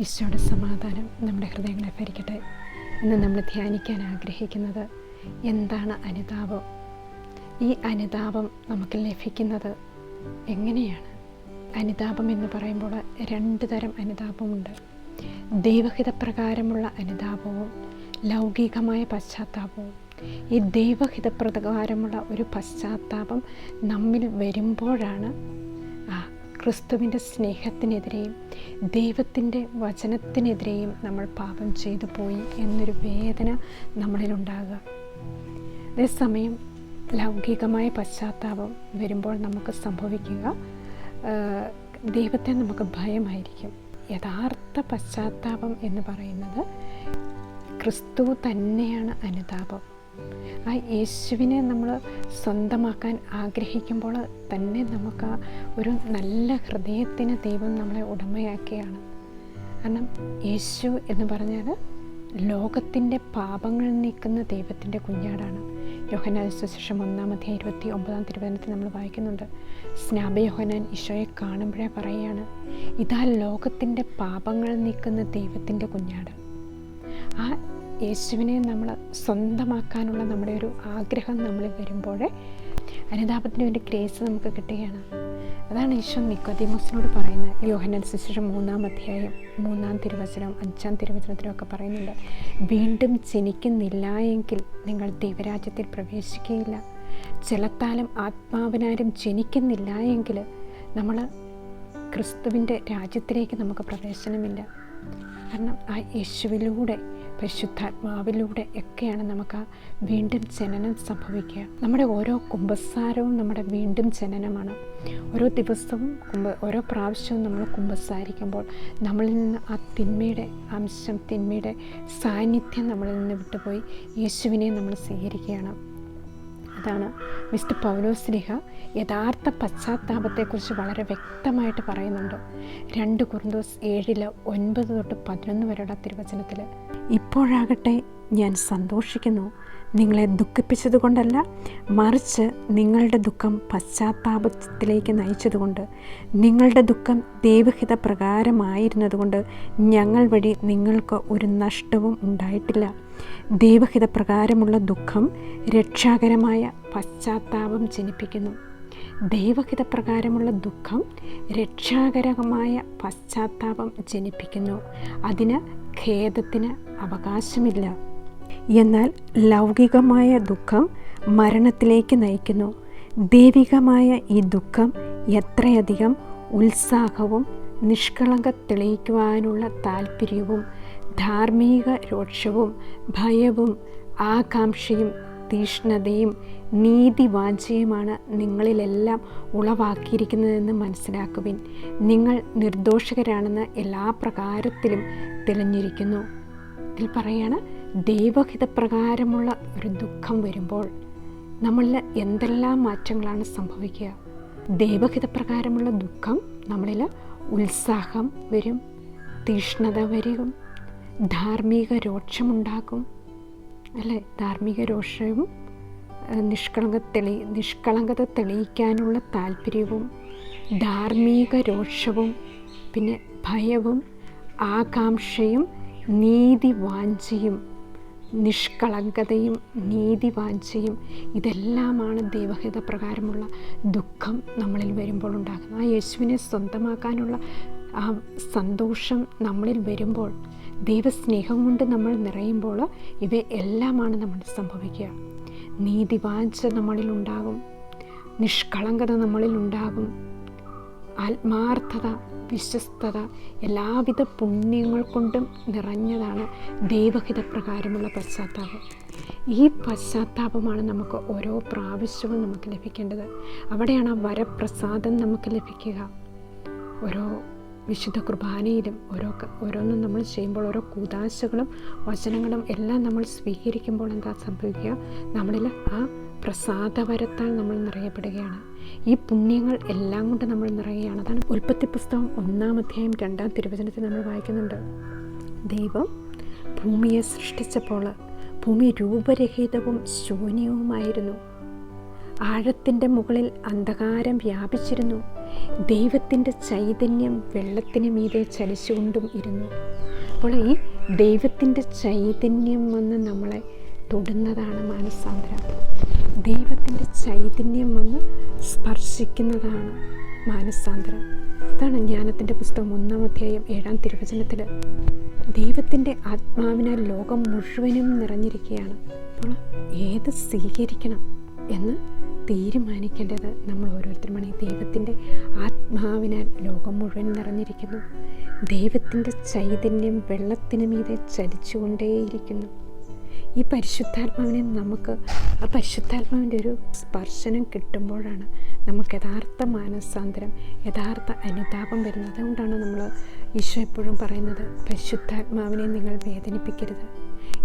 ഈശോയുടെ സമാധാനം നമ്മുടെ ഹൃദയങ്ങളെ ഭരിക്കട്ടെ. ഇന്ന് നമ്മൾ ധ്യാനിക്കാൻ ആഗ്രഹിക്കുന്നത് എന്താണ് അനുതാപം? ഈ അനുതാപം നമുക്ക് ലഭിക്കുന്നത് എങ്ങനെയാണ്? അനുതാപം എന്ന് പറയുമ്പോൾ രണ്ട് തരം അനുതാപമുണ്ട്. ദൈവഹിതപ്രകാരമുള്ള അനുതാപവും ലൗകികമായ പശ്ചാത്താപവും. ഈ ദൈവഹിതപ്രകാരമുള്ള ഒരു പശ്ചാത്താപം നമ്മിൽ വരുമ്പോഴാണ് ക്രിസ്തുവിൻ്റെ സ്നേഹത്തിനെതിരെയും ദൈവത്തിൻ്റെ വചനത്തിനെതിരെയും നമ്മൾ പാപം ചെയ്തു പോയി എന്നൊരു വേദന നമ്മളിലുണ്ടാകുക. അതേസമയം ലൗകികമായ പശ്ചാത്താപം വരുമ്പോൾ നമുക്ക് സംഭവിക്കുക ദൈവത്തെ നമുക്ക് ഭയമായിരിക്കും. യഥാർത്ഥ പശ്ചാത്താപം എന്ന് പറയുന്നത് ക്രിസ്തു തന്നെയാണ് അനുതാപം. ആ യേശുവിനെ നമ്മൾ സ്വന്തമാക്കാൻ ആഗ്രഹിക്കുമ്പോൾ തന്നെ നമുക്ക് ഒരു നല്ല ഹൃദയത്തിന് ദൈവം നമ്മളെ ഉടമയാക്കിയാണ്. കാരണം യേശു എന്ന് പറഞ്ഞാൽ ലോകത്തിൻ്റെ പാപങ്ങൾ നീക്കുന്ന ദൈവത്തിൻ്റെ കുഞ്ഞാടാണ്. യോഹന്നാൻ സുവിശേഷം 1:29 നമ്മൾ വായിക്കുന്നുണ്ട്. സ്നാപക യോഹന്നാൻ ഈശോയെ കാണുമ്പോഴേ പറയുകയാണ്, ഇതാ ലോകത്തിൻ്റെ പാപങ്ങൾ നീക്കുന്ന ദൈവത്തിൻ്റെ കുഞ്ഞാട്. ആ യേശുവിനെ നമ്മൾ സ്വന്തമാക്കാനുള്ള നമ്മുടെ ഒരു ആഗ്രഹം നമ്മളിൽ വരുമ്പോഴേ അനുതാപത്തിൻ്റെ ഒരു ഗ്രേസ് നമുക്ക് കിട്ടുകയാണ്. അതാണ് ഈശോ നിക്കോദീമോസിനോട് പറയുന്നത്. യോഹന്നാൻ സുവിശേഷം 3:3 5 പറയുന്നുണ്ട്, വീണ്ടും ജനിക്കുന്നില്ല എങ്കിൽ നിങ്ങൾ ദൈവരാജ്യത്തിൽ പ്രവേശിക്കുകയില്ല. ജലത്താലും ആത്മാവിനാലും ജനിക്കുന്നില്ല എങ്കിൽ നമ്മൾ ക്രിസ്തുവിൻ്റെ രാജ്യത്തിലേക്ക് നമുക്ക് പ്രവേശനമില്ല. കാരണം ആ യേശുവിലൂടെ പരിശുദ്ധാത്മാവിലൂടെ ഒക്കെയാണ് നമുക്ക് ആ വീണ്ടും ജനനം സംഭവിക്കുക. നമ്മുടെ ഓരോ കുമ്പസാരവും നമ്മുടെ വീണ്ടും ജനനമാണ്. ഓരോ ദിവസവും ഓരോ പ്രാവശ്യവും നമ്മൾ കുമ്പസാരിക്കുമ്പോൾ നമ്മളിൽ നിന്ന് ആ തിന്മയുടെ അംശം, തിന്മയുടെ സാന്നിധ്യം നമ്മളിൽ നിന്ന് വിട്ടുപോയി യേശുവിനെ നമ്മൾ സ്വീകരിക്കുകയാണ്. അതാണ് മിസ്റ്റർ പൗലോസ്ലീഹ യഥാർത്ഥ പശ്ചാത്താപത്തെക്കുറിച്ച് വളരെ വ്യക്തമായിട്ട് പറയുന്നുണ്ട്. 2 കൊരിന്തോസ് 7:9-11 വരെയുള്ള തിരുവചനത്തിൽ, ഇപ്പോഴാകട്ടെ ഞാൻ സന്തോഷിക്കുന്നു, നിങ്ങളെ ദുഃഖിപ്പിച്ചതുകൊണ്ടല്ല, മറിച്ച് നിങ്ങളുടെ ദുഃഖം പശ്ചാത്താപത്തിലേക്ക് നയിച്ചതുകൊണ്ട്, നിങ്ങളുടെ ദുഃഖം ദൈവഹിത പ്രകാരമായിരുന്നതുകൊണ്ട് ഞങ്ങൾ വഴി നിങ്ങൾക്ക് ഒരു നഷ്ടവും ഉണ്ടായിട്ടില്ല. ദൈവഹിത പ്രകാരമുള്ള ദുഃഖം രക്ഷാകരമായ പശ്ചാത്താപം ജനിപ്പിക്കുന്നു. ദൈവഹിത പ്രകാരമുള്ള ദുഃഖം രക്ഷാകരമായ പശ്ചാത്താപം ജനിപ്പിക്കുന്നു. അതിന് ഖേദത്തിന് അവകാശമില്ല. എന്നാൽ ലൗകികമായ ദുഃഖം മരണത്തിലേക്ക് നയിക്കുന്നു. ദൈവികമായ ഈ ദുഃഖം എത്രയധികം ഉത്സാഹവും നിഷ്കളങ്ക തെളിയിക്കുവാനുള്ള താല്പര്യവും ധാർമ്മിക രോക്ഷവും ഭയവും ആകാംക്ഷയും തീഷ്ണതയും നീതിവാഞ്ചയുമാണ് നിങ്ങളിലെല്ലാം ഉളവാക്കിയിരിക്കുന്നതെന്ന് മനസ്സിലാക്കുവിൻ. നിങ്ങൾ നിർദോഷകരാണെന്ന് എല്ലാ പ്രകാരത്തിലും തെളിഞ്ഞിരിക്കുന്നു. ഇതിൽ പറയാണ്, ദൈവഹിതപ്രകാരമുള്ള ഒരു ദുഃഖം വരുമ്പോൾ നമ്മളിൽ എന്തെല്ലാം മാറ്റങ്ങളാണ് സംഭവിക്കുക? ദൈവഹിതപ്രകാരമുള്ള ദുഃഖം നമ്മളിൽ ഉത്സാഹം വരും, തീഷ്ണത വരും, ധാർമ്മിക രോക്ഷമുണ്ടാക്കും, അല്ലേ? ധാർമ്മിക രോഷവും നിഷ്കളങ്കത തെളിയിക്കാനുള്ള താല്പര്യവും ധാർമ്മിക രോഷവും പിന്നെ ഭയവും ആകാംക്ഷയും നീതിവാഞ്ചയും നിഷ്കളങ്കതയും നീതിവാഞ്ചയും ഇതെല്ലാമാണ് ദൈവഹിത പ്രകാരമുള്ള ദുഃഖം നമ്മളിൽ വരുമ്പോൾ ഉണ്ടാകുന്നത്. ആ യേശുവിനെ സ്വന്തമാക്കാനുള്ള ആ സന്തോഷം നമ്മളിൽ വരുമ്പോൾ, ദൈവസ്നേഹം കൊണ്ട് നമ്മൾ നിറയുമ്പോൾ ഇവയെല്ലാമാണ് നമ്മൾ സംഭവിക്കുക. നീതിവാഞ്ച നമ്മളിലുണ്ടാകും, നിഷ്കളങ്കത നമ്മളിലുണ്ടാകും, ആത്മാർത്ഥത, വിശ്വസ്തത, എല്ലാവിധ പുണ്യങ്ങൾ കൊണ്ടും നിറഞ്ഞതാണ് ദൈവഹിത പ്രകാരമുള്ള പശ്ചാത്താപം. ഈ പശ്ചാത്താപമാണ് നമുക്ക് ഓരോ പ്രാവശ്യവും നമുക്ക് ലഭിക്കേണ്ടത്. അവിടെയാണ് ആ വരപ്രസാദം നമുക്ക് ലഭിക്കുക. ഓരോ വിശുദ്ധ കുർബാനയിലും ഓരോന്നും നമ്മൾ ചെയ്യുമ്പോൾ, ഓരോ കൂദാശകളും വചനങ്ങളും എല്ലാം നമ്മൾ സ്വീകരിക്കുമ്പോൾ എന്താ സംഭവിക്കുക? നമ്മളിൽ ആ പ്രസാദവരത്താൽ നമ്മൾ നിറയപ്പെടുകയാണ്. ഈ പുണ്യങ്ങൾ എല്ലാം കൊണ്ട് നമ്മൾ നിറയുകയാണ്. അതാണ് ഉൽപ്പത്തി പുസ്തകം 1:2 നമ്മൾ വായിക്കുന്നുണ്ട്. ദൈവം ഭൂമിയെ സൃഷ്ടിച്ചപ്പോൾ ഭൂമി രൂപരഹിതവും ശൂന്യവുമായിരുന്നു. ആഴത്തിൻ്റെ മുകളിൽ അന്ധകാരം വ്യാപിച്ചിരുന്നു. ദൈവത്തിൻ്റെ ചൈതന്യം വെള്ളത്തിന് മീതെ ചലിച്ചുകൊണ്ടും ഇരുന്നു. അപ്പോൾ ഈ ദൈവത്തിൻ്റെ ചൈതന്യം വന്ന് നമ്മളെ തൊടുന്നതാണ് മാനസാന്തരം. ദൈവത്തിൻ്റെ ചൈതന്യം വന്ന് സ്പർശിക്കുന്നതാണ് മാനസാന്തരം. അതാണ് ജ്ഞാനത്തിൻ്റെ പുസ്തകം 1-ാം അധ്യായം 7-ാം തിരുവചനത്തിൽ ദൈവത്തിൻ്റെ ആത്മാവിനാൽ ലോകം മുഴുവനും നിറഞ്ഞിരിക്കുകയാണ്. അപ്പോൾ ഏത് സ്വീകരിക്കണം എന്ന് തീരുമാനിക്കേണ്ടത് നമ്മൾ ഓരോരുത്തരുമാണ്. ദൈവത്തിൻ്റെ ആത്മാവിനാൽ ലോകം മുഴുവൻ നിറഞ്ഞിരിക്കുന്നു. ദൈവത്തിൻ്റെ ചൈതന്യം വെള്ളത്തിന് മീതെ ചലിച്ചുകൊണ്ടേയിരിക്കുന്നു. ഈ പരിശുദ്ധാത്മാവിനെ നമുക്ക് ആ പരിശുദ്ധാത്മാവിൻ്റെ ഒരു സ്പർശനം കിട്ടുമ്പോഴാണ് നമുക്ക് യഥാർത്ഥ മാനസാന്തരം, യഥാർത്ഥ അനുതാപം വരുന്നത്. അതുകൊണ്ടാണ് നമ്മൾ ഈശോ എപ്പോഴും പറയുന്നത്, പരിശുദ്ധാത്മാവിനെ നിങ്ങൾ വേദനിപ്പിക്കരുത്.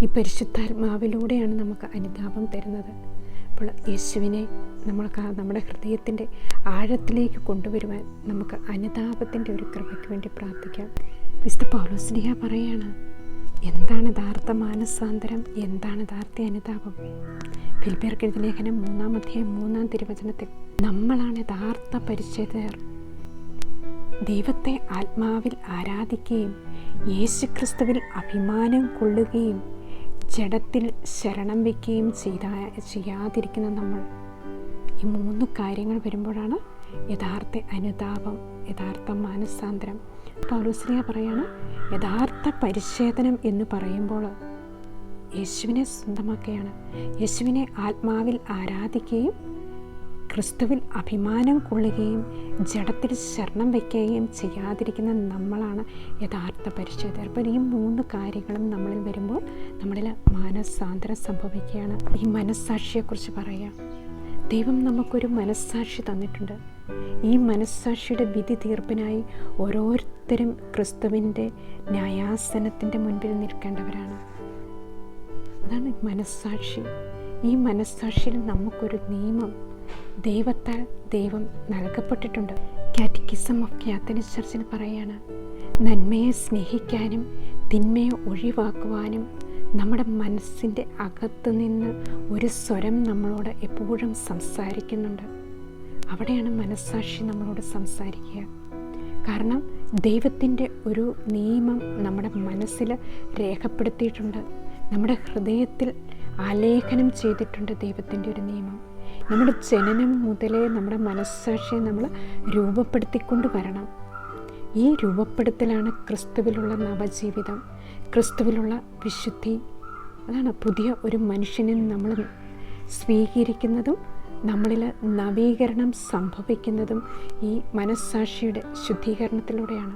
ഈ പരിശുദ്ധാത്മാവിലൂടെയാണ് നമുക്ക് അനുതാപം തരുന്നത്. അപ്പോൾ യേശുവിനെ നമ്മുടെ ഹൃദയത്തിൻ്റെ ആഴത്തിലേക്ക് കൊണ്ടുവരുവാൻ നമുക്ക് അനുതാപത്തിൻ്റെ ഒരു കൃപയ്ക്ക് വേണ്ടി പ്രാർത്ഥിക്കാം. വിശുദ്ധ പൗലോസ്ലീഹ പറയാണ്, എന്താണ് യഥാർത്ഥ മാനസാന്തരം, എന്താണ് യഥാർത്ഥ അനുതാപം? ഫിലിപ്പിയർക്ക് എഴുതിയ ലേഖനം 3-ാം അധ്യായം 3-ാം തിരുവചനത്തിൽ നമ്മളാണ് യഥാർത്ഥ പരിച്ഛേദകർ. ദൈവത്തെ ആത്മാവിൽ ആരാധിക്കുകയും യേശുക്രിസ്തുവിൽ അഭിമാനം കൊള്ളുകയും ജഡത്തിൽ ശരണം വയ്ക്കുകയും ചെയ്യാതിരിക്കുന്ന നമ്മൾ. ഈ 3 കാര്യങ്ങൾ വരുമ്പോഴാണ് യഥാർത്ഥ അനുതാപം, യഥാർത്ഥ മാനസാന്തരം. പൗലോസ്ലീഹ പറയാണ്, യഥാർത്ഥ പരിച്ഛേദനം എന്ന് പറയുമ്പോൾ യേശുവിനെ സ്വന്തമാക്കുകയാണ്. യേശുവിനെ ആത്മാവിൽ ആരാധിക്കുകയും ക്രിസ്തുവിൽ അഭിമാനം കൊള്ളുകയും ജഡത്തിൽ ശരണം വയ്ക്കുകയും ചെയ്യാതിരിക്കുന്ന നമ്മളാണ് യഥാർത്ഥ പരിച്ഛേദകർ. അപ്പോൾ ഈ 3 കാര്യങ്ങളും നമ്മളിൽ വരുമ്പോൾ നമ്മളിൽ മാനസാന്തരം സംഭവിക്കുകയാണ്. ഈ മനസ്സാക്ഷിയെക്കുറിച്ച് പറയാം. ദൈവം നമുക്കൊരു മനസ്സാക്ഷി തന്നിട്ടുണ്ട്. ഈ മനസ്സാക്ഷിയുടെ വിധി തീർപ്പിനായി ഓരോരുത്തരും ക്രിസ്തുവിൻ്റെ ന്യായാസനത്തിൻ്റെ മുൻപിൽ നിൽക്കേണ്ടവരാണ്. അതാണ് മനസ്സാക്ഷി. ഈ മനസ്സാക്ഷിയിൽ നമുക്കൊരു നിയമം ദൈവത്താൽ ദൈവം നൽകപ്പെട്ടിട്ടുണ്ട്. കാറ്റക്കിസം ഓഫ് കാത്തലിക് ചർച്ചിൽ പറയാണ്, നന്മയെ സ്നേഹിക്കാനും തിന്മയെ ഒഴിവാക്കുവാനും നമ്മുടെ മനസ്സിൻ്റെ അകത്ത് നിന്ന് ഒരു സ്വരം നമ്മളോട് എപ്പോഴും സംസാരിക്കുന്നുണ്ട്. അവിടെയാണ് മനസ്സാക്ഷി നമ്മളോട് സംസാരിക്കുക. കാരണം ദൈവത്തിൻ്റെ ഒരു നിയമം നമ്മുടെ മനസ്സിൽ രേഖപ്പെടുത്തിയിട്ടുണ്ട്, നമ്മുടെ ഹൃദയത്തിൽ ആലേഖനം ചെയ്തിട്ടുണ്ട്. ദൈവത്തിൻ്റെ ഒരു നിയമം നമ്മുടെ ജനനം മുതലേ നമ്മുടെ മനസ്സാക്ഷിയെ നമ്മൾ രൂപപ്പെടുത്തിക്കൊണ്ട് വരണം. ഈ രൂപപ്പെടുത്തലാണ് ക്രിസ്തുവിലുള്ള നവജീവിതം, ക്രിസ്തുവിലുള്ള വിശുദ്ധി. അതാണ് പുതിയ ഒരു മനുഷ്യനെ നമ്മൾ സ്വീകരിക്കുന്നതും നമ്മളിൽ നവീകരണം സംഭവിക്കുന്നതും ഈ മനസ്സാക്ഷിയുടെ ശുദ്ധീകരണത്തിലൂടെയാണ്.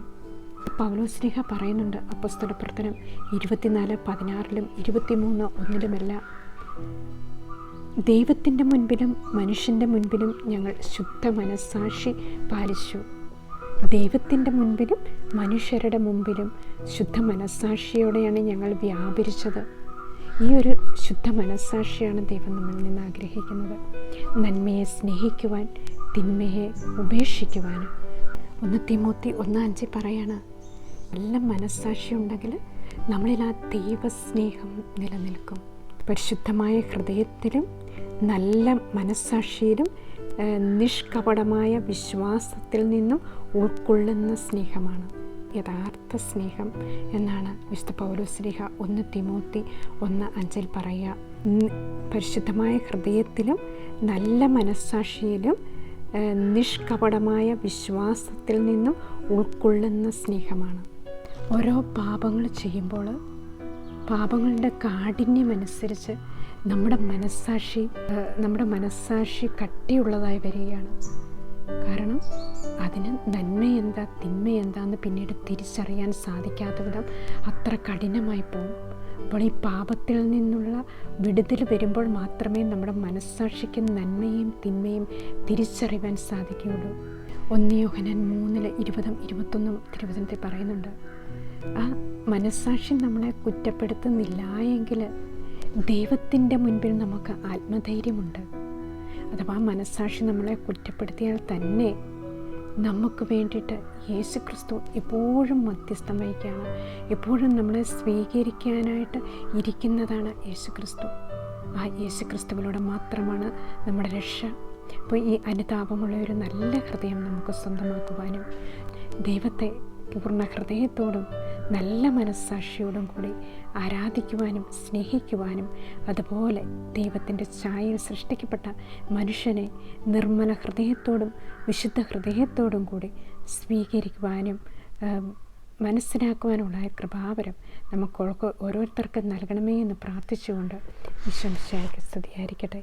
പൗലോസ്ലീഹ പറയുന്നുണ്ട് അപ്പോസ്തല പ്രവർത്തനം 24:16 23:1 ദൈവത്തിൻ്റെ മുൻപിലും മനുഷ്യൻ്റെ മുൻപിലും ഞങ്ങൾ ശുദ്ധ മനസ്സാക്ഷി പാലിച്ചു. ദൈവത്തിൻ്റെ മുൻപിലും മനുഷ്യരുടെ മുമ്പിലും ശുദ്ധ മനസ്സാക്ഷിയോടെയാണ് ഞങ്ങൾ വ്യാപരിച്ചത്. ഈ ഒരു ശുദ്ധ മനസ്സാക്ഷിയാണ് ദൈവം നമ്മളിൽ നിന്ന് ആഗ്രഹിക്കുന്നത്. നന്മയെ സ്നേഹിക്കുവാൻ, തിന്മയെ ഉപേക്ഷിക്കുവാൻ. 1 തിമോത്തി 1:5 പറയാണ്, നല്ല മനസ്സാക്ഷി ഉണ്ടെങ്കിൽ നമ്മളിൽ ആ ദൈവസ്നേഹം നിലനിൽക്കും. പരിശുദ്ധമായ ഹൃദയത്തിലും നല്ല മനസ്സാക്ഷിയിലും നിഷ്കപടമായ വിശ്വാസത്തിൽ നിന്നും ഉൾക്കൊള്ളുന്ന സ്നേഹമാണ് യഥാർത്ഥ സ്നേഹം എന്നാണ് വിശുദ്ധ പൗലോസ്ലീഹ 1 തിമോത്തി 1:5 പറയുക. പരിശുദ്ധമായ ഹൃദയത്തിലും നല്ല മനസ്സാക്ഷിയിലും നിഷ്കപടമായ വിശ്വാസത്തിൽ നിന്നും ഉൾക്കൊള്ളുന്ന സ്നേഹമാണ്. ഓരോ പാപങ്ങൾ ചെയ്യുമ്പോൾ പാപങ്ങളുടെ കാഠിന്യമനുസരിച്ച് നമ്മുടെ മനസ്സാക്ഷി കട്ടിയുള്ളതായി വരികയാണ്. കാരണം അതിന് നന്മ എന്താ തിന്മ എന്താന്ന് പിന്നീട് തിരിച്ചറിയാൻ സാധിക്കാത്ത വിധം അത്ര കഠിനമായി പോകും. അപ്പോൾ ഈ പാപത്തിൽ നിന്നുള്ള വിടുതൽ വരുമ്പോൾ മാത്രമേ നമ്മുടെ മനസ്സാക്ഷിക്ക് നന്മയും തിന്മയും തിരിച്ചറിയാൻ സാധിക്കുകയുള്ളൂ. 1 യോഹന്നാൻ 3:20-21 തിരുവചനത്തിൽ പറയുന്നുണ്ട്, ആ മനസ്സാക്ഷി നമ്മളെ കുറ്റപ്പെടുത്തുന്നില്ല എങ്കിൽ ദൈവത്തിൻ്റെ മുൻപിൽ നമുക്ക് ആത്മധൈര്യമുണ്ട്. അഥവാ മനസ്സാക്ഷി നമ്മളെ കുറ്റപ്പെടുത്തിയാൽ തന്നെ നമുക്ക് വേണ്ടിയിട്ട് യേശുക്രിസ്തു എപ്പോഴും മധ്യസ്ഥം വഹിക്കുകയാണ്. എപ്പോഴും നമ്മളെ സ്വീകരിക്കാനായിട്ട് ഇരിക്കുന്നതാണ് യേശുക്രിസ്തു. ആ യേശുക്രിസ്തുവിലൂടെ മാത്രമാണ് നമ്മുടെ രക്ഷ അപ്പോൾ ഈ അനുതാപമുള്ള ഒരു നല്ല ഹൃദയം നമുക്ക് സ്വന്തമാക്കുവാനും ദൈവത്തെ പൂർണ്ണ ഹൃദയത്തോടും നല്ല മനസ്സാക്ഷിയോടും കൂടി ആരാധിക്കുവാനും സ്നേഹിക്കുവാനും അതുപോലെ ദൈവത്തിൻ്റെ ഛായയിൽ സൃഷ്ടിക്കപ്പെട്ട മനുഷ്യനെ നിർമ്മല ഹൃദയത്തോടും വിശുദ്ധ ഹൃദയത്തോടും കൂടി സ്വീകരിക്കുവാനും മനസ്സിലാക്കുവാനുള്ള കൃപാവരം നമുക്ക് ഓരോരുത്തർക്കും നൽകണമേ എന്ന് പ്രാർത്ഥിച്ചുകൊണ്ട് ഈശോ മിശിഹായ്ക്ക് സ്തുതിയായിരിക്കട്ടെ.